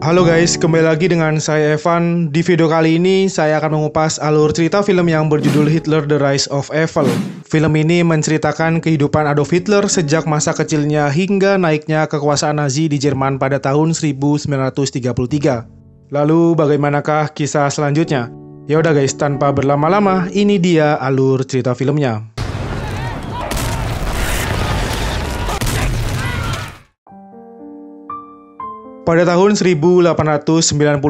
Halo guys, kembali lagi dengan saya Evan. Di video kali ini saya akan mengupas alur cerita film yang berjudul Hitler: The Rise of Evil. Film ini menceritakan kehidupan Adolf Hitler sejak masa kecilnya hingga naiknya kekuasaan Nazi di Jerman pada tahun 1933. Lalu bagaimanakah kisah selanjutnya? Ya udah guys, tanpa berlama-lama, ini dia alur cerita filmnya. Pada tahun 1899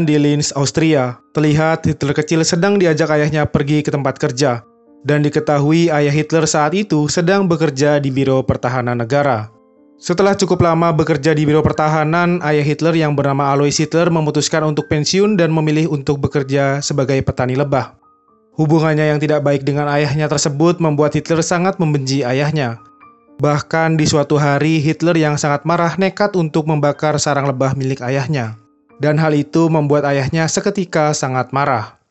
di Linz, Austria, terlihat Hitler kecil sedang diajak ayahnya pergi ke tempat kerja. Dan diketahui ayah Hitler saat itu sedang bekerja di Biro Pertahanan Negara. Setelah cukup lama bekerja di Biro Pertahanan, ayah Hitler yang bernama Alois Hitler memutuskan untuk pensiun dan memilih untuk bekerja sebagai petani lebah. Hubungannya yang tidak baik dengan ayahnya tersebut membuat Hitler sangat membenci ayahnya. Bahkan di suatu hari, Hitler yang sangat marah nekat untuk membakar sarang lebah milik ayahnya. Dan hal itu membuat ayahnya seketika sangat marah.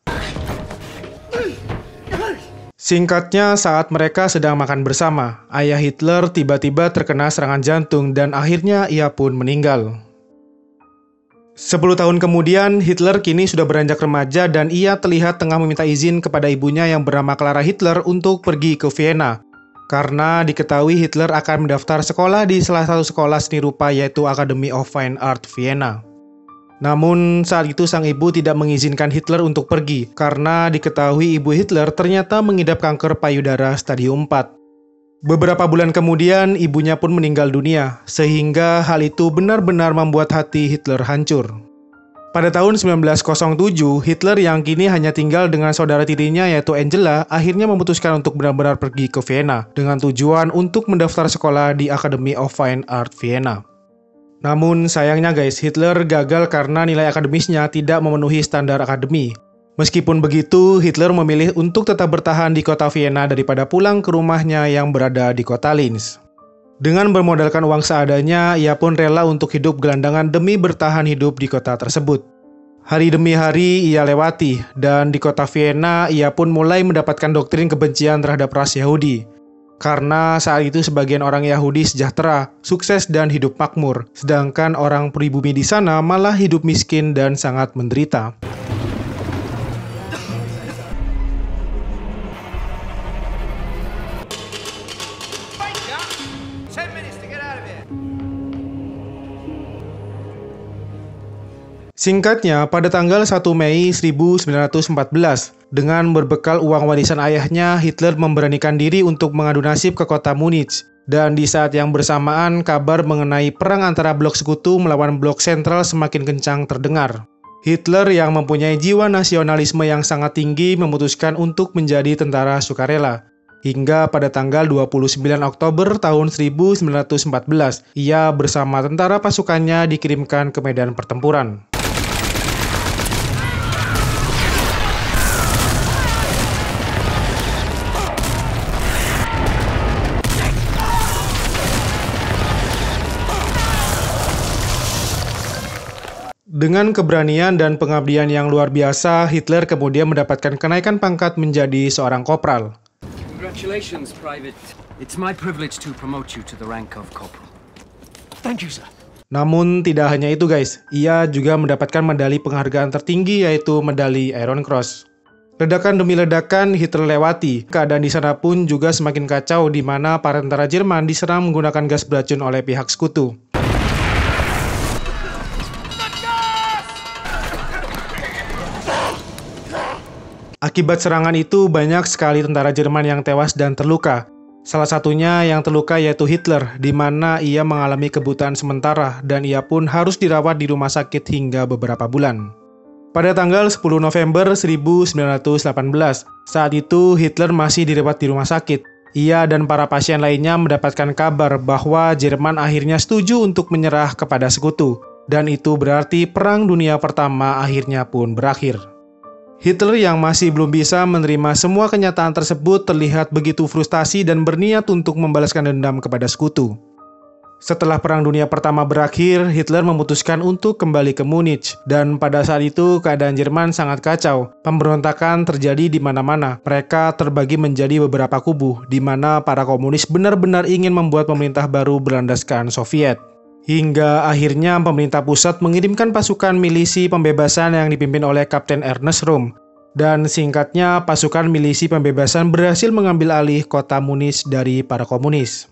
Singkatnya, saat mereka sedang makan bersama, ayah Hitler tiba-tiba terkena serangan jantung dan akhirnya ia pun meninggal. 10 tahun kemudian, Hitler kini sudah beranjak remaja dan ia terlihat tengah meminta izin kepada ibunya yang bernama Clara Hitler untuk pergi ke Vienna. Karena diketahui Hitler akan mendaftar sekolah di salah satu sekolah seni rupa yaitu Academy of Fine Art Vienna. Namun saat itu sang ibu tidak mengizinkan Hitler untuk pergi karena diketahui ibu Hitler ternyata mengidap kanker payudara stadium 4. Beberapa bulan kemudian ibunya pun meninggal dunia sehingga hal itu benar-benar membuat hati Hitler hancur. Pada tahun 1907, Hitler yang kini hanya tinggal dengan saudara tirinya yaitu Angela akhirnya memutuskan untuk benar-benar pergi ke Vienna dengan tujuan untuk mendaftar sekolah di Academy of Fine Art Vienna. Namun sayangnya guys, Hitler gagal karena nilai akademisnya tidak memenuhi standar akademi. Meskipun begitu, Hitler memilih untuk tetap bertahan di kota Vienna daripada pulang ke rumahnya yang berada di kota Linz. Dengan bermodalkan uang seadanya, ia pun rela untuk hidup gelandangan demi bertahan hidup di kota tersebut. Hari demi hari ia lewati, dan di kota Vienna ia pun mulai mendapatkan doktrin kebencian terhadap ras Yahudi. Karena saat itu sebagian orang Yahudi sejahtera, sukses dan hidup makmur, sedangkan orang pribumi di sana malah hidup miskin dan sangat menderita. Singkatnya, pada tanggal 1 Mei 1914, dengan berbekal uang warisan ayahnya, Hitler memberanikan diri untuk mengadu nasib ke kota Munich. Dan di saat yang bersamaan, kabar mengenai perang antara blok sekutu melawan blok sentral semakin kencang terdengar. Hitler yang mempunyai jiwa nasionalisme yang sangat tinggi memutuskan untuk menjadi tentara sukarela. Hingga pada tanggal 29 Oktober tahun 1914, ia bersama tentara pasukannya dikirimkan ke medan pertempuran. Dengan keberanian dan pengabdian yang luar biasa, Hitler kemudian mendapatkan kenaikan pangkat menjadi seorang kopral. Congratulations, Private. It's my privilege to promote you to the rank of corporal. Thank you, sir. Namun tidak hanya itu guys, ia juga mendapatkan medali penghargaan tertinggi yaitu medali Iron Cross. Ledakan demi ledakan Hitler lewati, keadaan di sana pun juga semakin kacau di mana para tentara Jerman diserang menggunakan gas beracun oleh pihak sekutu. Akibat serangan itu, banyak sekali tentara Jerman yang tewas dan terluka. Salah satunya yang terluka yaitu Hitler, di mana ia mengalami kebutaan sementara dan ia pun harus dirawat di rumah sakit hingga beberapa bulan. Pada tanggal 10 November 1918, saat itu Hitler masih dirawat di rumah sakit. Ia dan para pasien lainnya mendapatkan kabar bahwa Jerman akhirnya setuju untuk menyerah kepada sekutu, dan itu berarti Perang Dunia Pertama akhirnya pun berakhir. Hitler yang masih belum bisa menerima semua kenyataan tersebut terlihat begitu frustasi dan berniat untuk membalaskan dendam kepada sekutu. Setelah Perang Dunia Pertama berakhir, Hitler memutuskan untuk kembali ke Munich, dan pada saat itu keadaan Jerman sangat kacau. Pemberontakan terjadi di mana-mana. Mereka terbagi menjadi beberapa kubu, di mana para komunis benar-benar ingin membuat pemerintah baru berlandaskan Soviet. Hingga akhirnya pemerintah pusat mengirimkan pasukan milisi pembebasan yang dipimpin oleh Kapten Ernest Röhm. Dan singkatnya, pasukan milisi pembebasan berhasil mengambil alih kota Munich dari para komunis.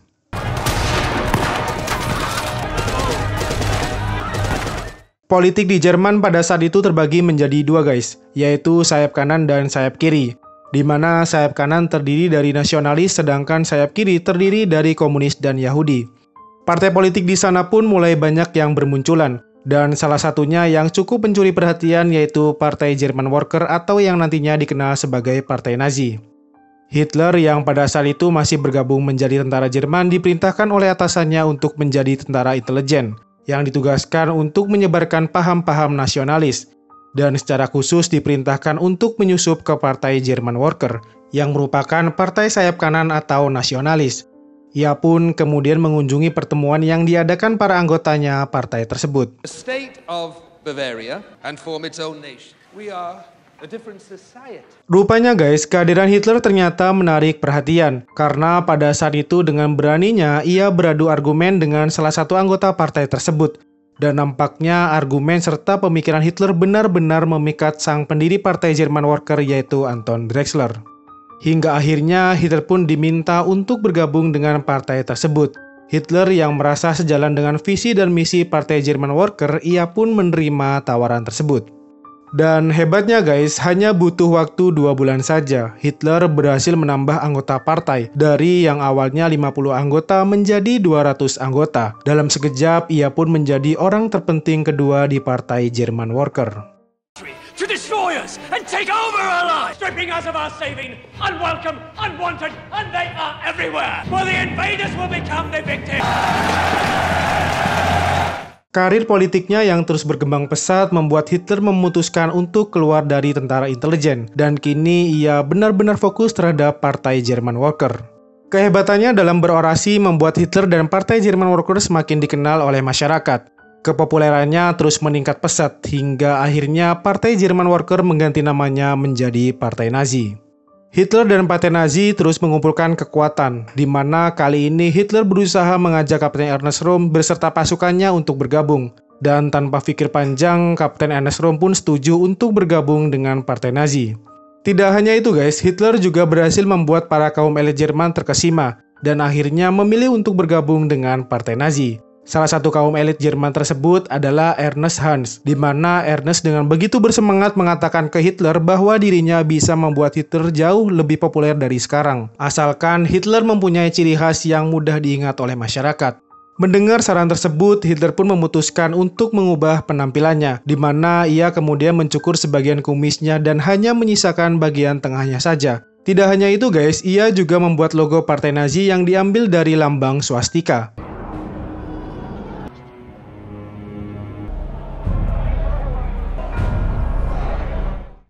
Politik di Jerman pada saat itu terbagi menjadi dua guys, yaitu sayap kanan dan sayap kiri, di mana sayap kanan terdiri dari nasionalis sedangkan sayap kiri terdiri dari komunis dan Yahudi. Partai politik di sana pun mulai banyak yang bermunculan, dan salah satunya yang cukup mencuri perhatian yaitu Partai German Worker atau yang nantinya dikenal sebagai Partai Nazi. Hitler yang pada saat itu masih bergabung menjadi tentara Jerman diperintahkan oleh atasannya untuk menjadi tentara intelijen, yang ditugaskan untuk menyebarkan paham-paham nasionalis, dan secara khusus diperintahkan untuk menyusup ke Partai German Worker, yang merupakan partai sayap kanan atau nasionalis. Ia pun kemudian mengunjungi pertemuan yang diadakan para anggotanya partai tersebut. The state of Bavaria and form its own nation. We are a different society. Rupanya guys, kehadiran Hitler ternyata menarik perhatian, karena pada saat itu dengan beraninya ia beradu argumen dengan salah satu anggota partai tersebut. Dan nampaknya argumen serta pemikiran Hitler benar-benar memikat sang pendiri Partai German Worker yaitu Anton Drexler. Hingga akhirnya Hitler pun diminta untuk bergabung dengan partai tersebut. Hitler yang merasa sejalan dengan visi dan misi Partai German Worker, ia pun menerima tawaran tersebut. Dan hebatnya guys, hanya butuh waktu 2 bulan saja, Hitler berhasil menambah anggota partai dari yang awalnya 50 anggota menjadi 200 anggota. Dalam sekejap, ia pun menjadi orang terpenting kedua di Partai German Worker. To destroy us and take over our lives, stripping us of our saving, unwelcome, unwanted, and they are everywhere. For the invaders will become the victims. Karir politiknya yang terus berkembang pesat membuat Hitler memutuskan untuk keluar dari tentara intelijen, dan kini ia benar-benar fokus terhadap Partai German Worker. Kehebatannya dalam berorasi membuat Hitler dan Partai German Worker semakin dikenal oleh masyarakat. Kepopulerannya terus meningkat pesat hingga akhirnya Partai German Worker mengganti namanya menjadi Partai Nazi. Hitler dan Partai Nazi terus mengumpulkan kekuatan, di mana kali ini Hitler berusaha mengajak Kapten Ernest Röhm beserta pasukannya untuk bergabung. Dan tanpa pikir panjang, Kapten Ernest Röhm pun setuju untuk bergabung dengan Partai Nazi. Tidak hanya itu guys, Hitler juga berhasil membuat para kaum elit Jerman terkesima, dan akhirnya memilih untuk bergabung dengan Partai Nazi. Salah satu kaum elit Jerman tersebut adalah Ernst Hans, di mana Ernst dengan begitu bersemangat mengatakan ke Hitler bahwa dirinya bisa membuat Hitler jauh lebih populer dari sekarang, asalkan Hitler mempunyai ciri khas yang mudah diingat oleh masyarakat. Mendengar saran tersebut, Hitler pun memutuskan untuk mengubah penampilannya, di mana ia kemudian mencukur sebagian kumisnya dan hanya menyisakan bagian tengahnya saja. Tidak hanya itu guys, ia juga membuat logo Partai Nazi yang diambil dari lambang swastika.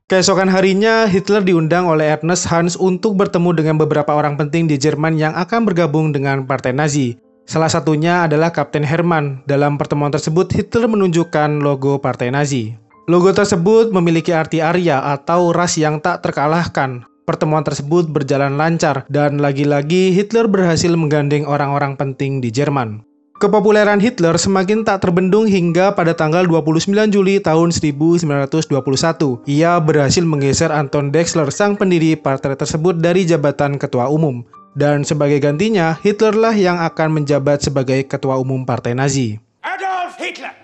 Keesokan harinya, Hitler diundang oleh Ernst Hans untuk bertemu dengan beberapa orang penting di Jerman yang akan bergabung dengan Partai Nazi. Salah satunya adalah Kapten Hermann. Dalam pertemuan tersebut, Hitler menunjukkan logo Partai Nazi. Logo tersebut memiliki arti Arya atau ras yang tak terkalahkan. Pertemuan tersebut berjalan lancar, dan lagi-lagi Hitler berhasil menggandeng orang-orang penting di Jerman. Kepopuleran Hitler semakin tak terbendung hingga pada tanggal 29 Juli tahun 1921, ia berhasil menggeser Anton Drexler, sang pendiri partai tersebut, dari jabatan ketua umum. Dan sebagai gantinya, Hitlerlah yang akan menjabat sebagai ketua umum Partai Nazi. Adolf Hitler!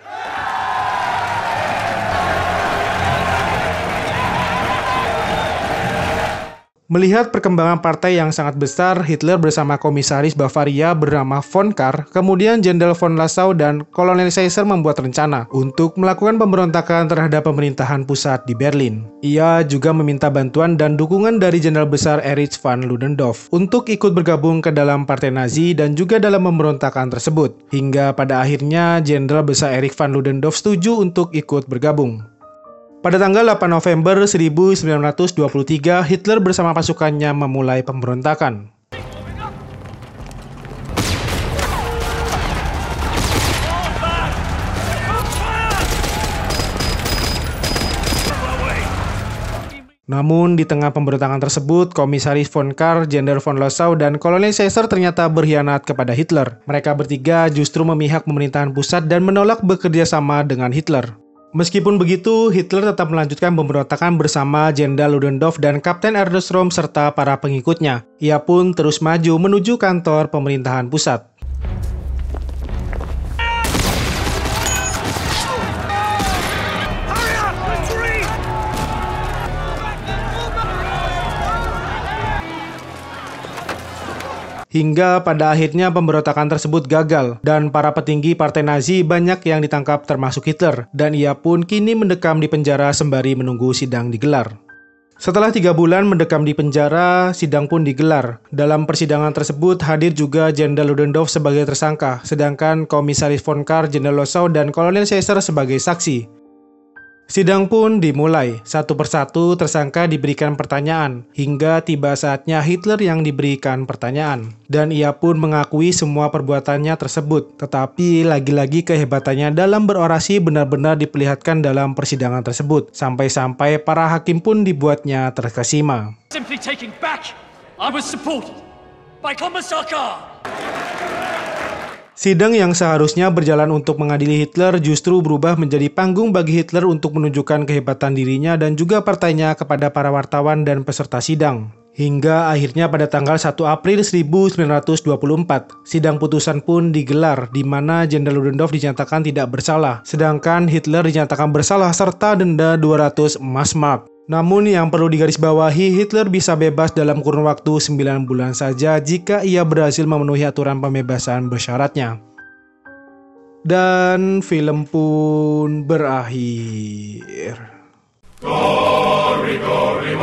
Melihat perkembangan partai yang sangat besar, Hitler bersama komisaris Bavaria bernama von Kahr, kemudian Jenderal von Lassa dan Kolonel Caesar membuat rencana untuk melakukan pemberontakan terhadap pemerintahan pusat di Berlin. Ia juga meminta bantuan dan dukungan dari Jenderal Besar Erich von Ludendorff untuk ikut bergabung ke dalam Partai Nazi dan juga dalam pemberontakan tersebut. Hingga pada akhirnya Jenderal Besar Erich von Ludendorff setuju untuk ikut bergabung. Pada tanggal 8 November 1923, Hitler bersama pasukannya memulai pemberontakan. Namun di tengah pemberontakan tersebut, Komisaris von Kahr, Jenderal von Lossow, dan Kolonel Caesar ternyata berkhianat kepada Hitler. Mereka bertiga justru memihak pemerintahan pusat dan menolak bekerja sama dengan Hitler. Meskipun begitu, Hitler tetap melanjutkan pemberontakan bersama Jenderal Ludendorff dan Kapten Erdős-Rohm serta para pengikutnya. Ia pun terus maju menuju kantor pemerintahan pusat. Hingga pada akhirnya pemberontakan tersebut gagal, dan para petinggi partai Nazi banyak yang ditangkap termasuk Hitler, dan ia pun kini mendekam di penjara sembari menunggu sidang digelar. Setelah 3 bulan mendekam di penjara, sidang pun digelar. Dalam persidangan tersebut hadir juga Jenderal Ludendorff sebagai tersangka, sedangkan Komisaris von Kahr, Jenderal Lossow, dan Kolonel Caesar sebagai saksi. Sidang pun dimulai, satu persatu tersangka diberikan pertanyaan, hingga tiba saatnya Hitler yang diberikan pertanyaan. Dan ia pun mengakui semua perbuatannya tersebut, tetapi lagi-lagi kehebatannya dalam berorasi benar-benar diperlihatkan dalam persidangan tersebut, sampai-sampai para hakim pun dibuatnya terkesima. Simply taking back, I was supported by Kommissar Kahr. Sidang yang seharusnya berjalan untuk mengadili Hitler justru berubah menjadi panggung bagi Hitler untuk menunjukkan kehebatan dirinya dan juga partainya kepada para wartawan dan peserta sidang. Hingga akhirnya pada tanggal 1 April 1924, sidang putusan pun digelar di mana Jenderal Ludendorff dinyatakan tidak bersalah, sedangkan Hitler dinyatakan bersalah serta denda 200 emas mark. Namun yang perlu digarisbawahi, Hitler bisa bebas dalam kurun waktu 9 bulan saja jika ia berhasil memenuhi aturan pembebasan bersyaratnya. Dan film pun berakhir. Glory, glory,